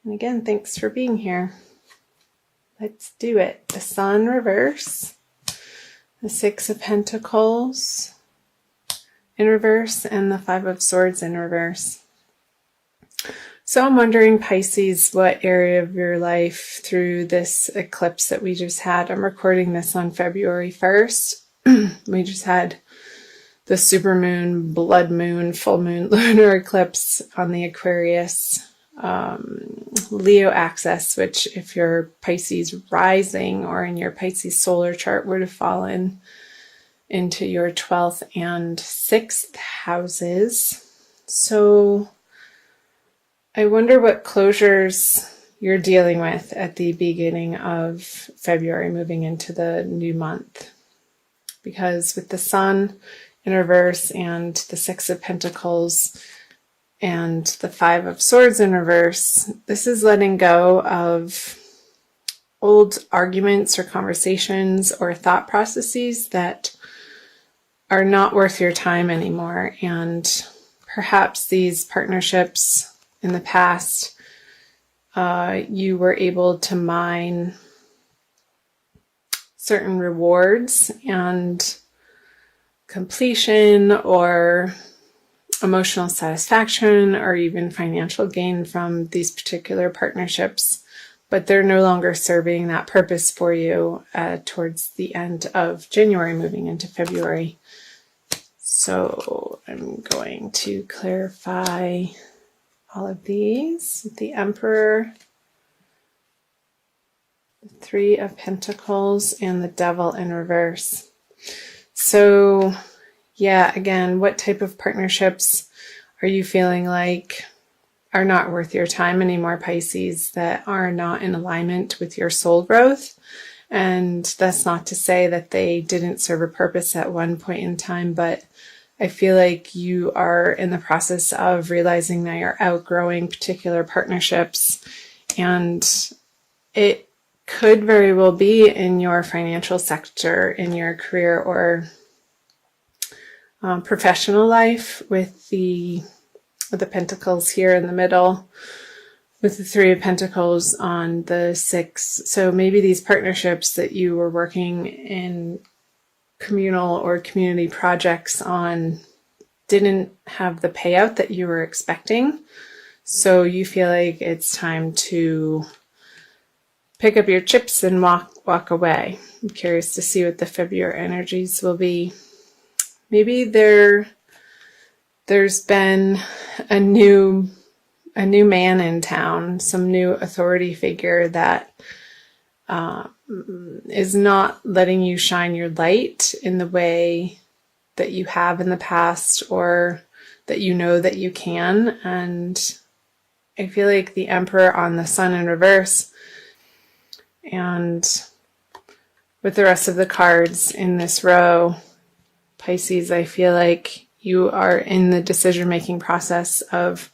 And again, thanks for being here. Let's do it. The Sun reverse, the Six of Pentacles in reverse, and the Five of Swords in reverse. So I'm wondering, Pisces, what area of your life through this eclipse that we just had? I'm recording this on February 1st. We just had the supermoon, blood moon, full moon, lunar eclipse on the Aquarius Leo axis, which if your Pisces rising or in your Pisces solar chart would have fallen into your 12th and 6th houses. So I wonder what closures you're dealing with at the beginning of February, moving into the new month. Because with the Sun in reverse and the Six of Pentacles and the Five of Swords in reverse, this is letting go of old arguments or conversations or thought processes that are not worth your time anymore. And perhaps these partnerships in the past, you were able to mine certain rewards and completion or emotional satisfaction or even financial gain from these particular partnerships, but they're no longer serving that purpose for you towards the end of January, moving into February. So I'm going to clarify all of these. The Emperor, the Three of Pentacles, and the Devil in reverse. So yeah, again, what type of partnerships are you feeling like are not worth your time anymore, Pisces, that are not in alignment with your soul growth? And that's not to say that they didn't serve a purpose at one point in time, but I feel like you are in the process of realizing that you're outgrowing particular partnerships, and it could very well be in your financial sector, in your career or professional life, with the Pentacles here in the middle, with the Three of Pentacles on the 6. So maybe these partnerships that you were working in communal or community projects on didn't have the payout that you were expecting. So you feel like it's time to pick up your chips and walk away. I'm curious to see what the February energies will be. Maybe there's been a new man in town, some new authority figure that is not letting you shine your light in the way that you have in the past, or that you know that you can. And I feel like the Emperor on the Sun in reverse, and with the rest of the cards in this row, Pisces, I feel like you are in the decision-making process of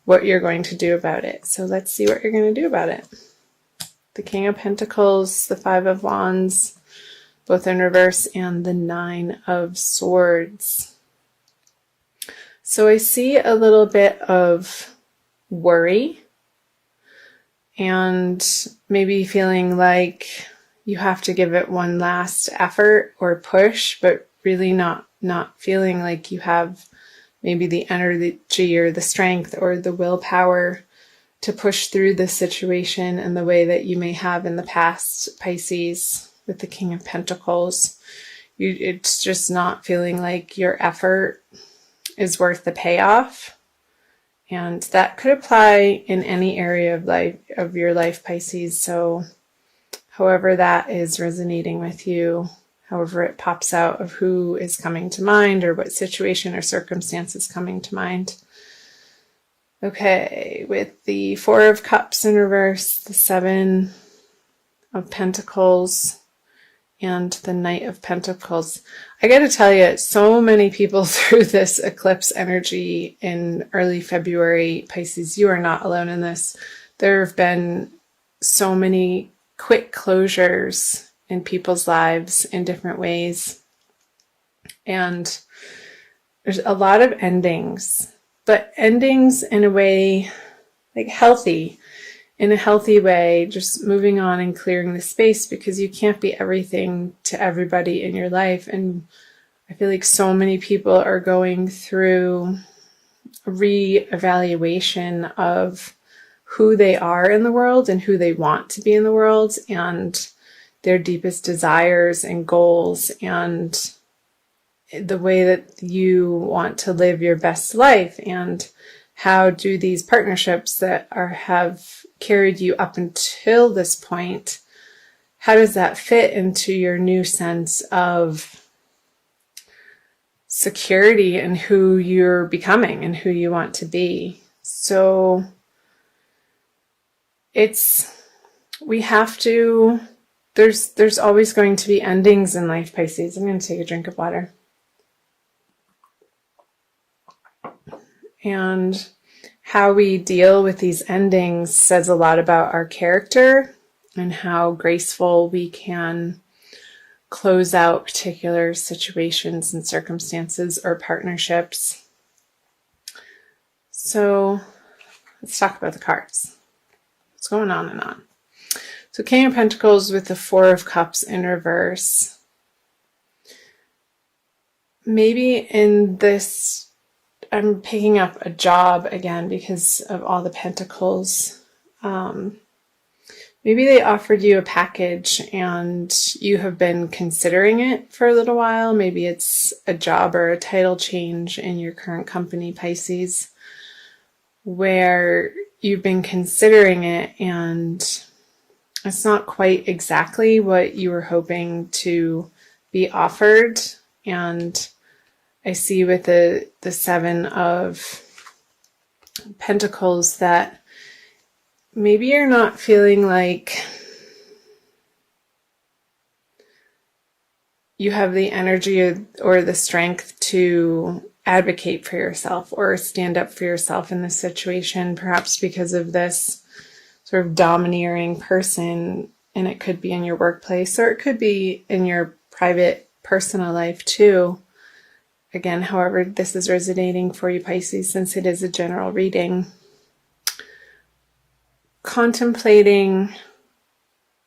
what you're going to do about it. So let's see what you're going to do about it. The King of Pentacles, the Five of Wands, both in reverse, and the Nine of Swords. So I see a little bit of worry and maybe feeling like you have to give it one last effort or push, but really not feeling like you have maybe the energy or the strength or the willpower to push through this situation in the way that you may have in the past, Pisces, with the King of Pentacles. It's just not feeling like your effort is worth the payoff. And that could apply in any area of your life, Pisces. So however that is resonating with you, however it pops out of who is coming to mind or what situation or circumstance is coming to mind. Okay, with the Four of Cups in reverse, the Seven of Pentacles, and the Knight of Pentacles. I got to tell you, so many people through this eclipse energy in early February, Pisces, you are not alone in this. There have been so many quick closures in people's lives in different ways. And there's a lot of endings, but endings in a way like healthy in a healthy way, just moving on and clearing the space, because you can't be everything to everybody in your life. And I feel like so many people are going through a re-evaluation of who they are in the world and who they want to be in the world, and their deepest desires and goals, and the way that you want to live your best life, and how do these partnerships that have carried you up until this point, how does that fit into your new sense of security and who you're becoming and who you want to be? So we have to, there's always going to be endings in life, Pisces. I'm going to take a drink of water. And how we deal with these endings says a lot about our character and how graceful we can close out particular situations and circumstances or partnerships. So let's talk about the cards. What's going on and on? So King of Pentacles with the Four of Cups in reverse. Maybe in this, I'm picking up a job again because of all the pentacles. Maybe they offered you a package and you have been considering it for a little while. Maybe it's a job or a title change in your current company, Pisces, where you've been considering it and it's not quite exactly what you were hoping to be offered. And I see with the Seven of Pentacles that maybe you're not feeling like you have the energy or the strength to advocate for yourself or stand up for yourself in this situation, perhaps because of this sort of domineering person. And it could be in your workplace or it could be in your private personal life too. Again, however this is resonating for you, Pisces, since it is a general reading. Contemplating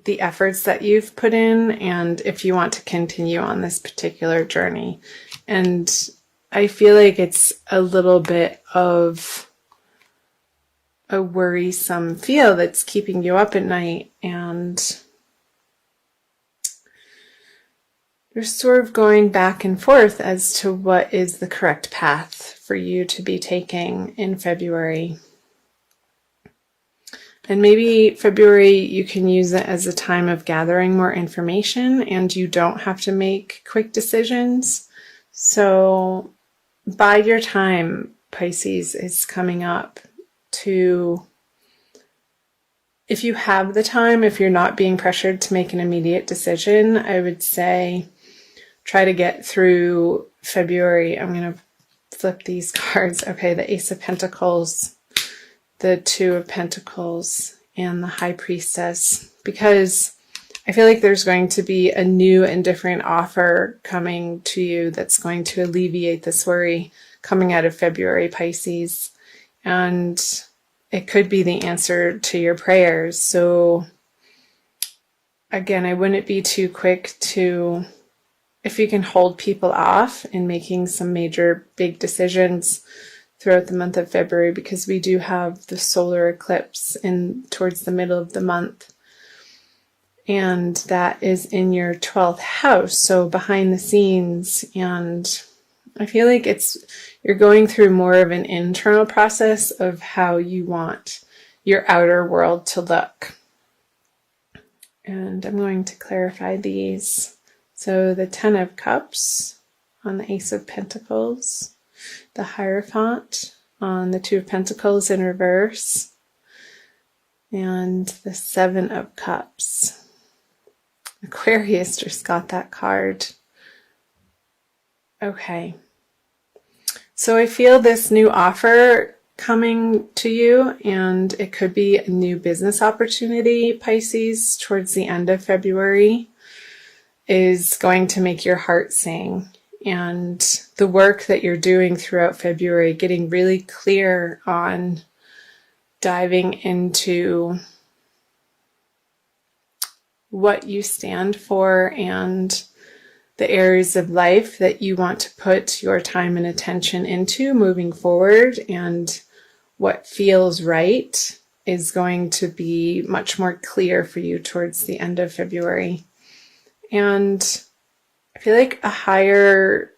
the efforts that you've put in and if you want to continue on this particular journey. And I feel like it's a little bit of a worrisome feel that's keeping you up at night, and you're sort of going back and forth as to what is the correct path for you to be taking in February. And maybe February, you can use it as a time of gathering more information and you don't have to make quick decisions. So bide your time, Pisces, is coming up to, if you have the time, if you're not being pressured to make an immediate decision, I would say try to get through February. I'm going to flip these cards. Okay, the Ace of Pentacles, the Two of Pentacles, and the High Priestess, because I feel like there's going to be a new and different offer coming to you that's going to alleviate this worry coming out of February, Pisces. And it could be the answer to your prayers. So again, I wouldn't be too quick to, if you can hold people off in making some major big decisions throughout the month of February, because we do have the solar eclipse towards the middle of the month. And that is in your 12th house, so behind the scenes. And I feel like you're going through more of an internal process of how you want your outer world to look. And I'm going to clarify these. So the Ten of Cups on the Ace of Pentacles, the Hierophant on the Two of Pentacles in reverse, and the Seven of Cups. Aquarius just got that card. Okay. So I feel this new offer coming to you, and it could be a new business opportunity, Pisces, towards the end of February, is going to make your heart sing. And the work that you're doing throughout February, getting really clear on diving into what you stand for and the areas of life that you want to put your time and attention into moving forward, and what feels right is going to be much more clear for you towards the end of February. And I feel like a higher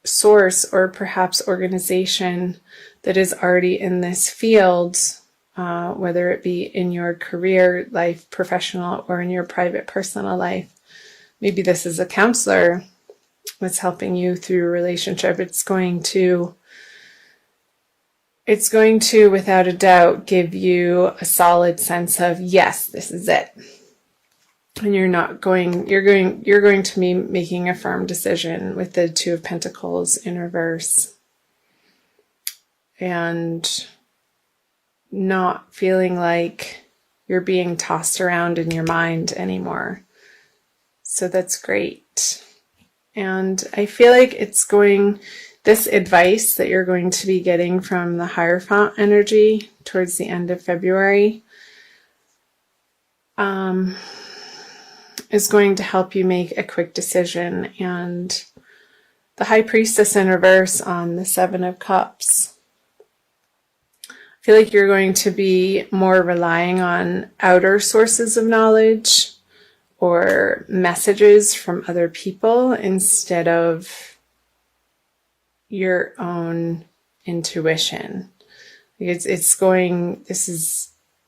source or perhaps organization that is already in this field, whether it be in your career life, professional, or in your private personal life. Maybe this is a counselor that's helping you through a relationship. It's going to, without a doubt, give you a solid sense of, yes, this is it. And you're going to be making a firm decision with the Two of Pentacles in reverse. And not feeling like you're being tossed around in your mind anymore. So that's great. And I feel like this advice that you're going to be getting from the Hierophant energy towards the end of February is going to help you make a quick decision. And the High Priestess in reverse on the Seven of Cups. I feel like you're going to be more relying on outer sources of knowledge or messages from other people instead of your own intuition.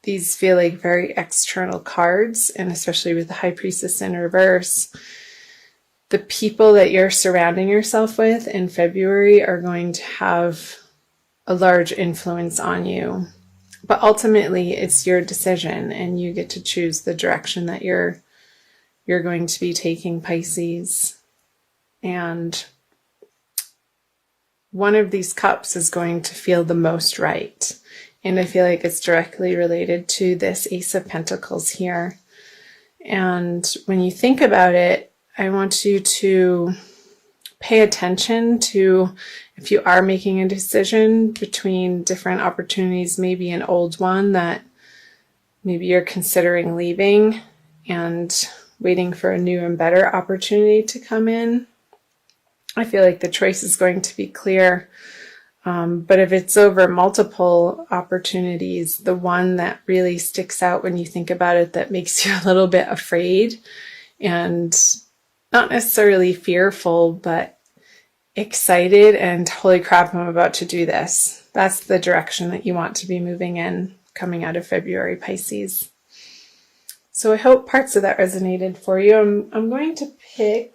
These feel like very external cards, and especially with the High Priestess in reverse, the people that you're surrounding yourself with in February are going to have a large influence on you. But ultimately, it's your decision, and you get to choose the direction that you're going to be taking, Pisces. And one of these cups is going to feel the most right. And I feel like it's directly related to this Ace of Pentacles here. And when you think about it, I want you to pay attention to, if you are making a decision between different opportunities, maybe an old one that maybe you're considering leaving and waiting for a new and better opportunity to come in. I feel like the choice is going to be clear. But if it's over multiple opportunities, the one that really sticks out when you think about it, that makes you a little bit afraid and not necessarily fearful, but excited and holy crap, I'm about to do this. That's the direction that you want to be moving in coming out of February, Pisces. So I hope parts of that resonated for you. I'm going to pick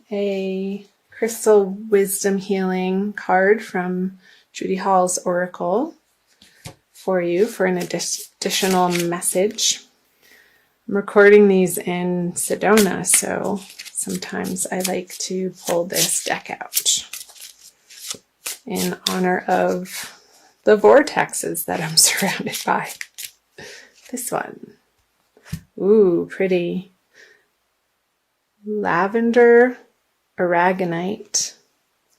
a Crystal Wisdom Healing card from Judy Hall's Oracle for you for an additional message. I'm recording these in Sedona, so sometimes I like to pull this deck out in honor of the vortexes that I'm surrounded by. This one. Ooh, pretty. Lavender aragonite.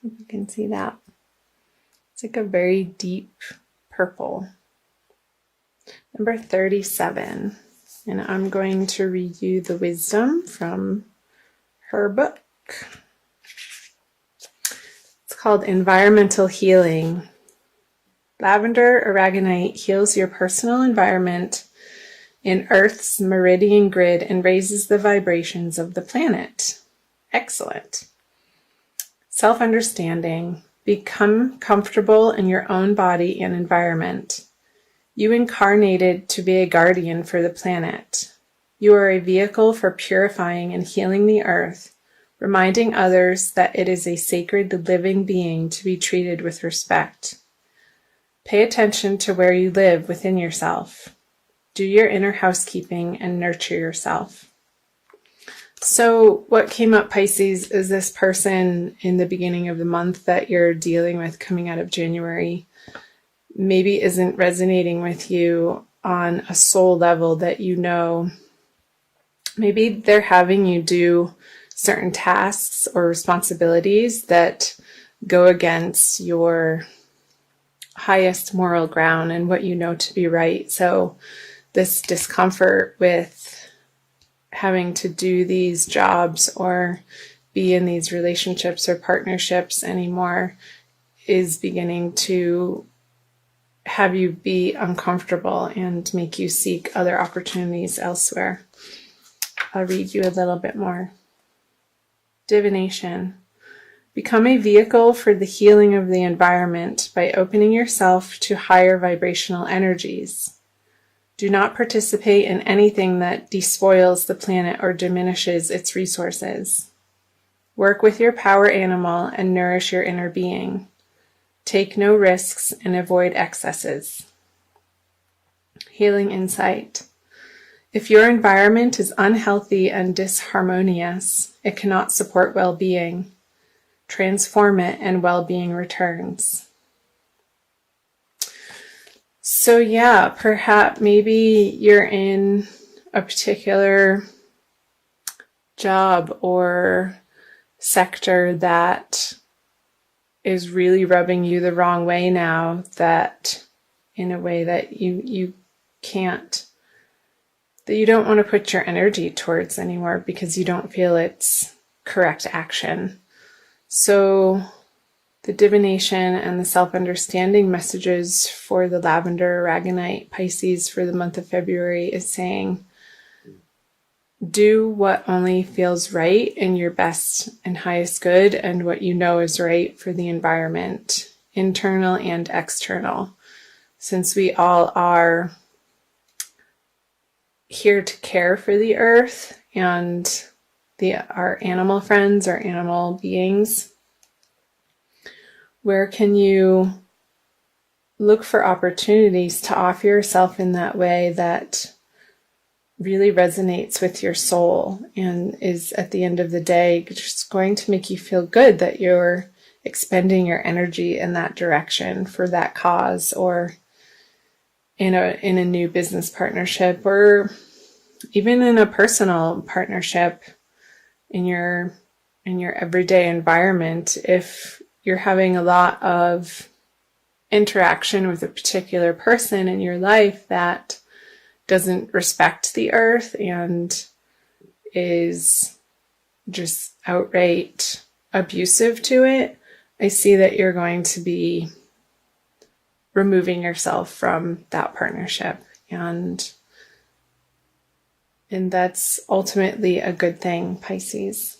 If you can see that. It's like a very deep purple. Number 37. And I'm going to read you the wisdom from her book. It's called Environmental Healing. Lavender aragonite heals your personal environment in Earth's meridian grid and raises the vibrations of the planet. Excellent. Self-understanding. Become comfortable in your own body and environment. You incarnated to be a guardian for the planet. You are a vehicle for purifying and healing the earth, reminding others that it is a sacred living being to be treated with respect. Pay attention to where you live within yourself. Do your inner housekeeping and nurture yourself. So what came up, Pisces, is this person in the beginning of the month that you're dealing with coming out of January maybe isn't resonating with you on a soul level that you know. Maybe they're having you do certain tasks or responsibilities that go against your highest moral ground and what you know to be right. So this discomfort with having to do these jobs or be in these relationships or partnerships anymore is beginning to have you be uncomfortable and make you seek other opportunities elsewhere. I'll read you a little bit more. Divination. Become a vehicle for the healing of the environment by opening yourself to higher vibrational energies. Do not participate in anything that despoils the planet or diminishes its resources. Work with your power animal and nourish your inner being. Take no risks and avoid excesses. Healing insight. If your environment is unhealthy and disharmonious, it cannot support well-being. Transform it and well-being returns. So yeah, perhaps maybe you're in a particular job or sector that is really rubbing you the wrong way now, that in a way that you can't, that you don't want to put your energy towards anymore because you don't feel it's correct action. So the divination and the self-understanding messages for the lavender aragonite Pisces for the month of February is saying, do what only feels right in your best and highest good and what you know is right for the environment, internal and external. Since we all are here to care for the earth and our animal friends, our animal beings, where can you look for opportunities to offer yourself in that way that really resonates with your soul and is at the end of the day just going to make you feel good that you're expending your energy in that direction for that cause, or in a new business partnership, or even in a personal partnership in your everyday environment. If you're having a lot of interaction with a particular person in your life that doesn't respect the earth and is just outright abusive to it, I see that you're going to be removing yourself from that partnership, and that's ultimately a good thing, Pisces.